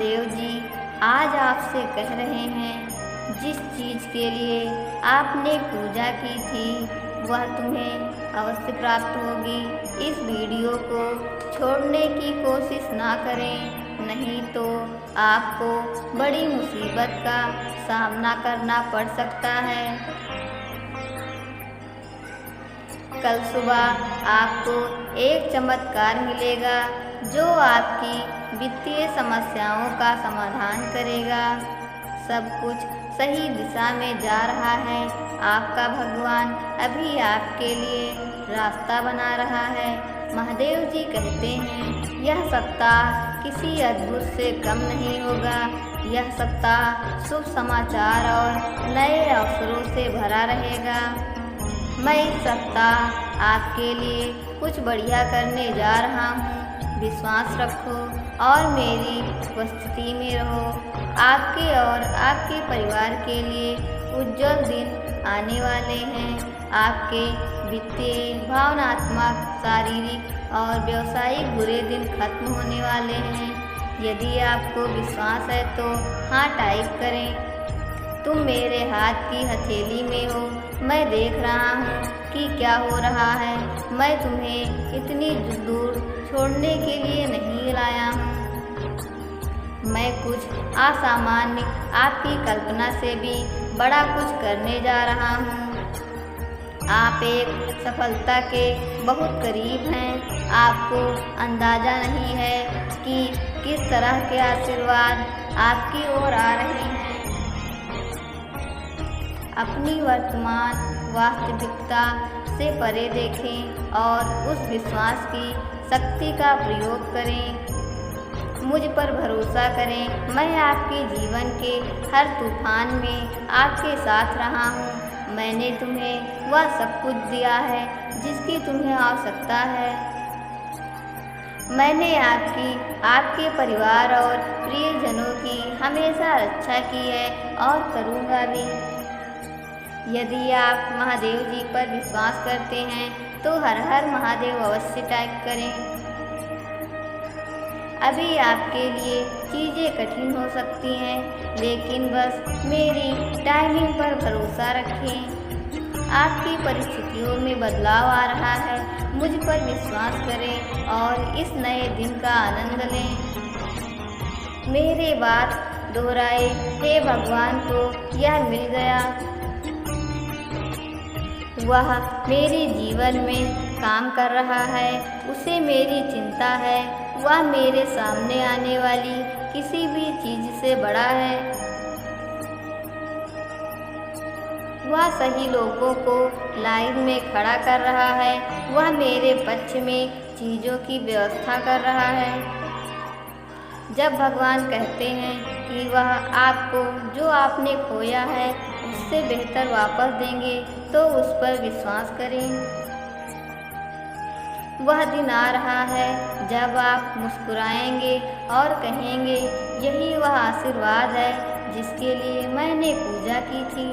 महादेव जी आज आपसे कह रहे हैं, जिस चीज़ के लिए आपने पूजा की थी वह तुम्हें अवश्य प्राप्त होगी। इस वीडियो को छोड़ने की कोशिश ना करें, नहीं तो आपको बड़ी मुसीबत का सामना करना पड़ सकता है। कल सुबह आपको एक चमत्कार मिलेगा जो आपकी वित्तीय समस्याओं का समाधान करेगा। सब कुछ सही दिशा में जा रहा है। आपका भगवान अभी आपके लिए रास्ता बना रहा है। महादेव जी कहते हैं, यह सप्ताह किसी अद्भुत से कम नहीं होगा। यह सप्ताह शुभ समाचार और नए अवसरों से भरा रहेगा। मैं इस सप्ताह आपके लिए कुछ बढ़िया करने जा रहा हूँ। विश्वास रखो और मेरी उपस्थिति में रहो। आपके और आपके परिवार के लिए उज्जवल दिन आने वाले हैं। आपके वित्तीय, भावनात्मक, शारीरिक और व्यावसायिक बुरे दिन खत्म होने वाले हैं। यदि आपको विश्वास है तो हाँ टाइप करें। तुम मेरे हाथ की हथेली में हो। मैं देख रहा हूँ कि क्या हो रहा है। मैं तुम्हें इतनी दूर छोड़ने के लिए नहीं लाया हूँ। मैं कुछ असामान्य, आपकी कल्पना से भी बड़ा कुछ करने जा रहा हूँ। आप एक सफलता के बहुत करीब हैं। आपको अंदाज़ा नहीं है कि किस तरह के आशीर्वाद आपकी ओर आ रहे हैं। अपनी वर्तमान वास्तविकता से परे देखें और उस विश्वास की शक्ति का प्रयोग करें। मुझ पर भरोसा करें। मैं आपके जीवन के हर तूफान में आपके साथ रहा हूँ। मैंने तुम्हें वह सब कुछ दिया है जिसकी तुम्हें आवश्यकता है। मैंने आपके परिवार और प्रियजनों की हमेशा रक्षा की है और करूँगा भी। यदि आप महादेव जी पर विश्वास करते हैं तो हर हर महादेव अवश्य टाइप करें। अभी आपके लिए चीज़ें कठिन हो सकती हैं, लेकिन बस मेरी टाइमिंग पर भरोसा रखें। आपकी परिस्थितियों में बदलाव आ रहा है। मुझ पर विश्वास करें और इस नए दिन का आनंद लें। मेरे बात दोहराए, हे भगवान को यह मिल गया। वह मेरे जीवन में काम कर रहा है। उसे मेरी चिंता है। वह मेरे सामने आने वाली किसी भी चीज़ से बड़ा है। वह सही लोगों को लाइन में खड़ा कर रहा है। वह मेरे पक्ष में चीज़ों की व्यवस्था कर रहा है। जब भगवान कहते हैं कि वह आपको जो आपने खोया है उससे बेहतर वापस देंगे, तो उस पर विश्वास करें। वह दिन आ रहा है जब आप मुस्कुराएंगे और कहेंगे, यही वह आशीर्वाद है जिसके लिए मैंने पूजा की थी।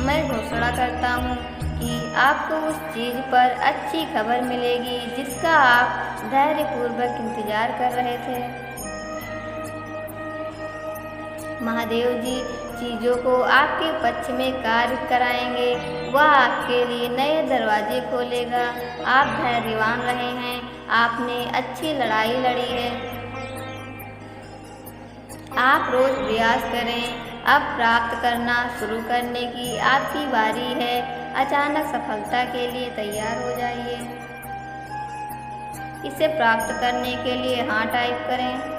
मैं घोषणा करता हूँ कि आपको उस चीज़ पर अच्छी खबर मिलेगी जिसका आप धैर्यपूर्वक इंतजार कर रहे थे। महादेव जी चीज़ों को आपके पक्ष में कार्य कराएंगे। वह आपके लिए नए दरवाजे खोलेगा। आप धैर्यवान रहे हैं। आपने अच्छी लड़ाई लड़ी है। आप रोज प्रयास करें। अब प्राप्त करना शुरू करने की आपकी बारी है। अचानक सफलता के लिए तैयार हो जाइए। इसे प्राप्त करने के लिए हाँ टाइप करें।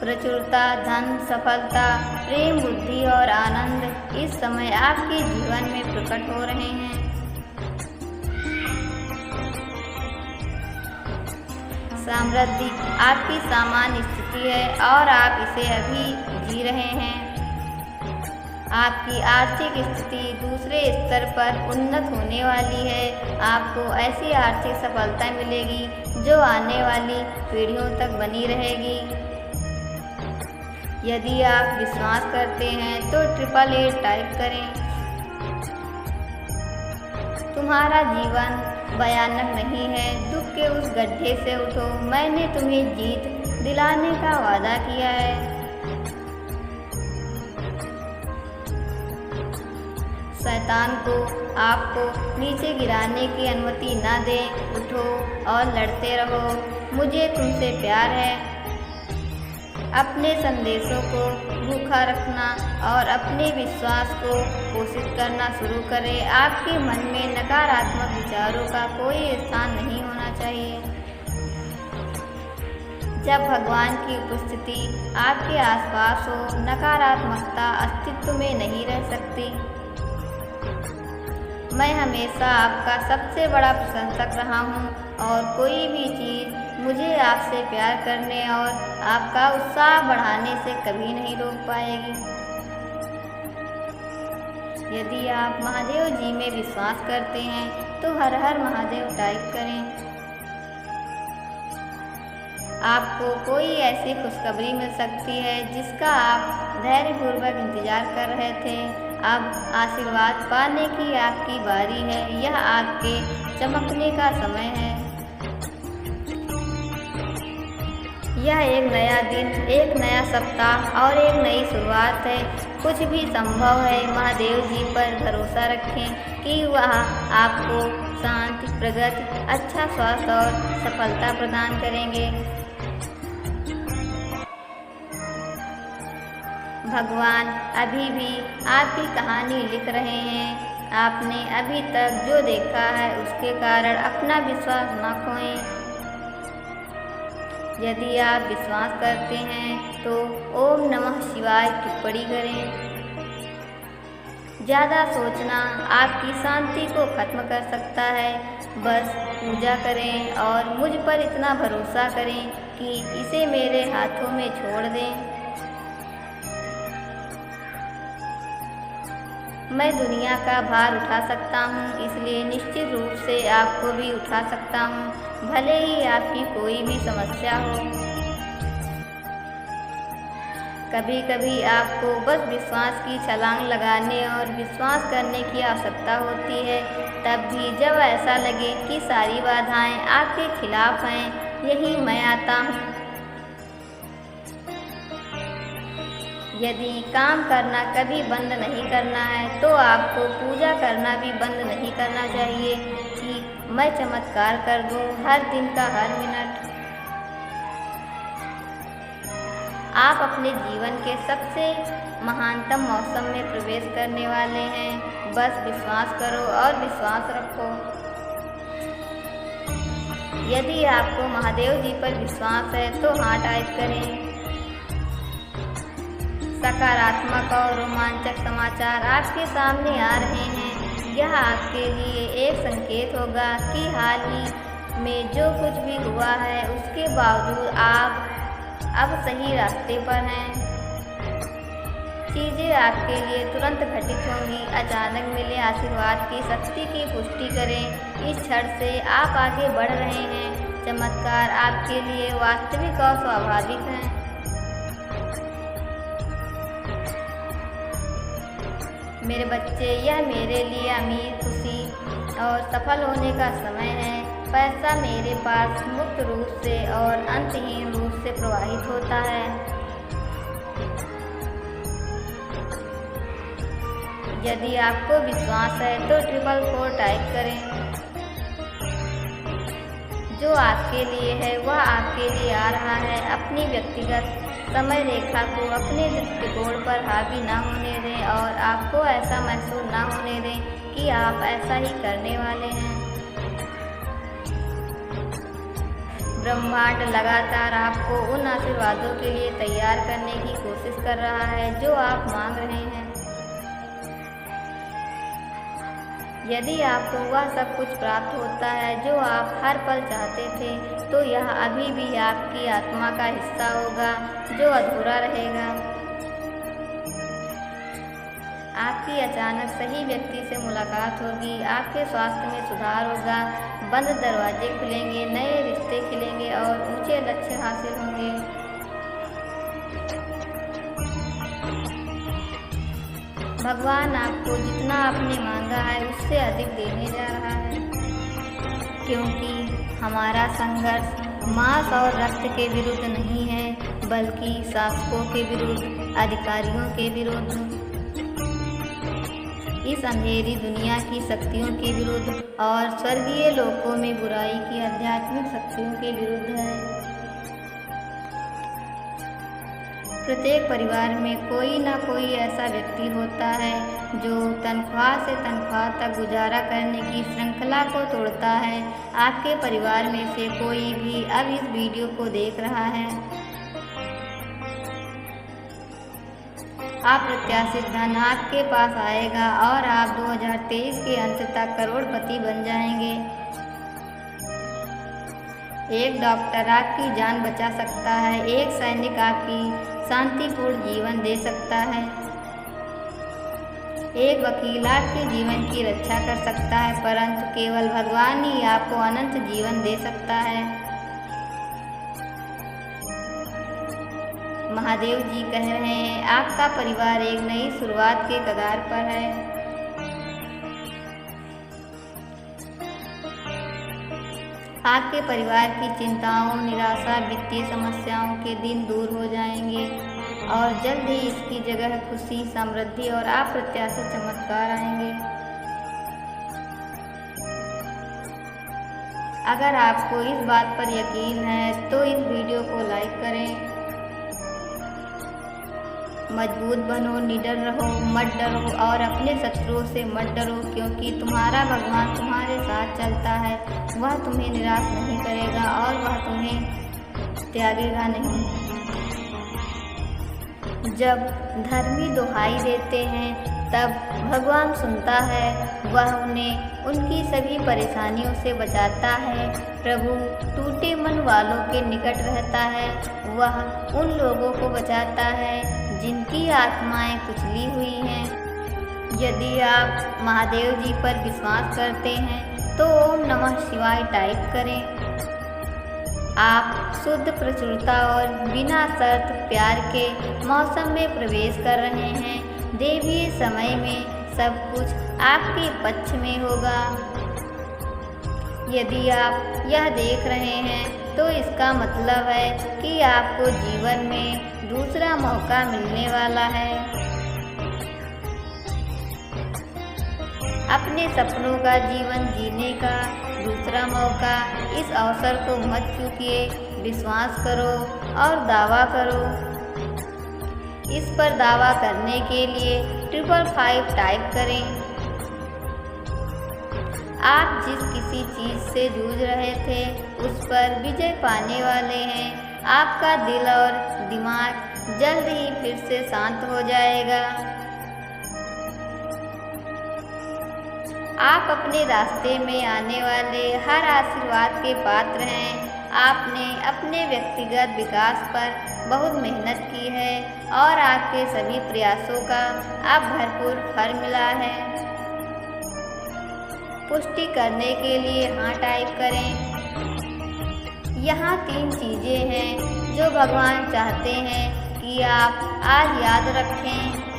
प्रचुरता, धन, सफलता, प्रेम, बुद्धि और आनंद इस समय आपके जीवन में प्रकट हो रहे हैं। समृद्धि आपकी सामान्य स्थिति है और आप इसे अभी जी रहे हैं। आपकी आर्थिक स्थिति दूसरे स्तर पर उन्नत होने वाली है। आपको ऐसी आर्थिक सफलता मिलेगी जो आने वाली पीढ़ियों तक बनी रहेगी। यदि आप विश्वास करते हैं तो 888 टाइप करें। तुम्हारा जीवन भयानक नहीं है। दुख के उस गड्ढे से उठो, मैंने तुम्हें जीत दिलाने का वादा किया है। शैतान को आपको नीचे गिराने की अनुमति न दें। उठो और लड़ते रहो, मुझे तुमसे प्यार है। अपने संदेशों को भूखा रखना और अपने विश्वास को पोषित करना शुरू करें। आपके मन में नकारात्मक विचारों का कोई स्थान नहीं होना चाहिए। जब भगवान की उपस्थिति आपके आसपास हो, नकारात्मकता अस्तित्व में नहीं रह सकती। मैं हमेशा आपका सबसे बड़ा प्रशंसक रहा हूँ और कोई भी चीज़ मुझे आपसे प्यार करने और आपका उत्साह बढ़ाने से कभी नहीं रोक पाएगी। यदि आप महादेव जी में विश्वास करते हैं तो हर हर महादेव टाइप करें। आपको कोई ऐसी खुशखबरी मिल सकती है जिसका आप धैर्यपूर्वक इंतजार कर रहे थे। अब आशीर्वाद पाने की आपकी बारी है। यह आपके चमकने का समय है। यह एक नया दिन, एक नया सप्ताह और एक नई शुरुआत है। कुछ भी संभव है। महादेव जी पर भरोसा रखें कि वह आपको शांति, प्रगति, अच्छा स्वास्थ्य और सफलता प्रदान करेंगे। भगवान अभी भी आपकी कहानी लिख रहे हैं। आपने अभी तक जो देखा है उसके कारण अपना विश्वास न खोएं। यदि आप विश्वास करते हैं तो ओम नमः शिवाय टिप्पणी करें। ज़्यादा सोचना आपकी शांति को खत्म कर सकता है। बस पूजा करें और मुझ पर इतना भरोसा करें कि इसे मेरे हाथों में छोड़ दें। मैं दुनिया का भार उठा सकता हूँ, इसलिए निश्चित रूप से आपको भी उठा सकता हूँ, भले ही आपकी कोई भी समस्या हो। कभी कभी आपको बस विश्वास की छलांग लगाने और विश्वास करने की आवश्यकता होती है। तब भी जब ऐसा लगे कि सारी बाधाएं आपके खिलाफ हैं, यही मैं आता हूँ। यदि काम करना कभी बंद नहीं करना है तो आपको पूजा करना भी बंद नहीं करना चाहिए कि मैं चमत्कार कर दूं हर दिन का हर मिनट। आप अपने जीवन के सबसे महानतम मौसम में प्रवेश करने वाले हैं। बस विश्वास करो और विश्वास रखो। यदि आपको महादेव जी पर विश्वास है तो हाँ टाइप करें। सकारात्मक और रोमांचक समाचार आपके सामने आ रहे हैं। यह आपके लिए एक संकेत होगा कि हाल ही में जो कुछ भी हुआ है उसके बावजूद आप अब सही रास्ते पर हैं। चीज़ें आपके लिए तुरंत घटित होंगी। अचानक मिले आशीर्वाद की शक्ति की पुष्टि करें। इस क्षण से आप आगे बढ़ रहे हैं। चमत्कार आपके लिए वास्तविक और स्वाभाविक हैं। मेरे बच्चे, यह मेरे लिए अमीर, खुशी और सफल होने का समय है। पैसा मेरे पास मुक्त रूप से और अंतहीन रूप से प्रवाहित होता है। यदि आपको विश्वास है तो 444 टाइप करें। जो आपके लिए है वह आपके लिए आ रहा है। अपनी व्यक्तिगत समय रेखा को अपने दृष्टिकोण पर हावी न होने दें और आपको ऐसा महसूस न होने दें कि आप ऐसा ही करने वाले हैं। ब्रह्मांड लगातार आपको उन आशीर्वादों के लिए तैयार करने की कोशिश कर रहा है जो आप मांग रहे हैं। यदि आपको वह सब कुछ प्राप्त होता है जो आप हर पल चाहते थे तो यह अभी भी आपकी आत्मा का हिस्सा होगा जो अधूरा रहेगा। आपकी अचानक सही व्यक्ति से मुलाकात होगी। आपके स्वास्थ्य में सुधार होगा। बंद दरवाजे खुलेंगे, नए रिश्ते खिलेंगे और ऊंचे लक्ष्य हासिल होंगे। भगवान आपको जितना आपने मांगा है उससे अधिक देने जा रहा है, क्योंकि हमारा संघर्ष मांस और रक्त के विरुद्ध नहीं है, बल्कि शासकों के विरुद्ध, अधिकारियों के विरुद्ध, इस अंधेरी दुनिया की शक्तियों के विरुद्ध और स्वर्गीय लोकों में बुराई की आध्यात्मिक शक्तियों के विरुद्ध है। प्रत्येक परिवार में कोई ना कोई ऐसा व्यक्ति होता है जो तनख्वाह से तनख्वाह तक गुजारा करने की श्रृंखला को तोड़ता है। आपके परिवार में से कोई भी अब इस वीडियो को देख रहा है। अप्रत्याशित धन आपके पास आएगा और आप 2023 के अंत तक करोड़पति बन जाएंगे। एक डॉक्टर आपकी जान बचा सकता है, एक सैनिक आपकी शांतिपूर्ण जीवन दे सकता है, एक वकील आपके जीवन की रक्षा कर सकता है, परंतु केवल भगवान ही आपको अनंत जीवन दे सकता है। महादेव जी कह रहे हैं, आपका परिवार एक नई शुरुआत के कगार पर है। आपके परिवार की चिंताओं, निराशा, वित्तीय समस्याओं के दिन दूर हो जाएंगे और जल्द ही इसकी जगह खुशी, समृद्धि और अप्रत्याशित चमत्कार आएंगे। अगर आपको इस बात पर यकीन है तो इस वीडियो को लाइक करें। मजबूत बनो, निडर रहो, मत डरो और अपने शत्रुओं से मत डरो, क्योंकि तुम्हारा भगवान तुम्हारे साथ चलता है। वह तुम्हें निराश नहीं करेगा और वह तुम्हें त्यागेगा नहीं। जब धर्मी दुहाई देते हैं तब भगवान सुनता है, वह उन्हें उनकी सभी परेशानियों से बचाता है। प्रभु टूटे मन वालों के निकट रहता है, वह उन लोगों को बचाता है जिनकी आत्माएं कुचली हुई हैं। यदि आप महादेव जी पर विश्वास करते हैं तो ओम नमः शिवाय टाइप करें। आप शुद्ध प्रचुरता और बिना शर्त प्यार के मौसम में प्रवेश कर रहे हैं। देवीय समय में सब कुछ आपके पक्ष में होगा। यदि आप यह देख रहे हैं तो इसका मतलब है कि आपको जीवन में दूसरा मौका मिलने वाला है। अपने सपनों का जीवन जीने का दूसरा मौका, इस अवसर को मत चूकिए। विश्वास करो और दावा करो। इस पर दावा करने के लिए 555 टाइप करें। आप जिस किसी चीज़ से जूझ रहे थे उस पर विजय पाने वाले हैं। आपका दिल और दिमाग जल्द ही फिर से शांत हो जाएगा। आप अपने रास्ते में आने वाले हर आशीर्वाद के पात्र हैं। आपने अपने व्यक्तिगत विकास पर बहुत मेहनत की है और आपके सभी प्रयासों का अब भरपूर फल मिला है। पुष्टि करने के लिए हाँ टाइप करें। यहाँ 3 चीज़ें हैं जो भगवान चाहते हैं कि आप आज याद रखें।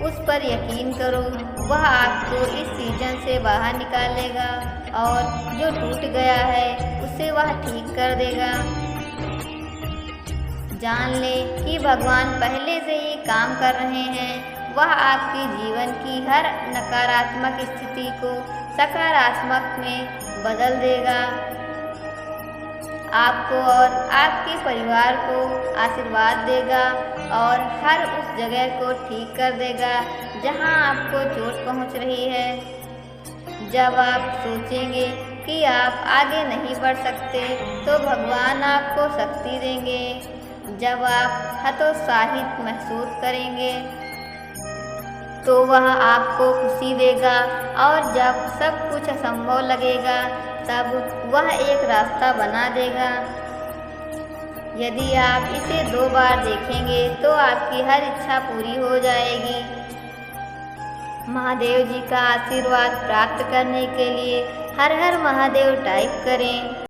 उस पर यकीन करो, वह आपको इस सीजन से बाहर निकालेगा और जो टूट गया है उसे वह ठीक कर देगा। जान ले कि भगवान पहले से ही काम कर रहे हैं। वह आपके जीवन की हर नकारात्मक स्थिति को सकारात्मक में बदल देगा। आपको और आपके परिवार को आशीर्वाद देगा और हर उस जगह को ठीक कर देगा जहां आपको चोट पहुंच रही है। जब आप सोचेंगे कि आप आगे नहीं बढ़ सकते तो भगवान आपको शक्ति देंगे। जब आप हतोत्साहित महसूस करेंगे तो वह आपको खुशी देगा और जब सब कुछ असंभव लगेगा तब वह एक रास्ता बना देगा। यदि आप इसे 2 बार देखेंगे तो आपकी हर इच्छा पूरी हो जाएगी। महादेव जी का आशीर्वाद प्राप्त करने के लिए हर हर महादेव टाइप करें।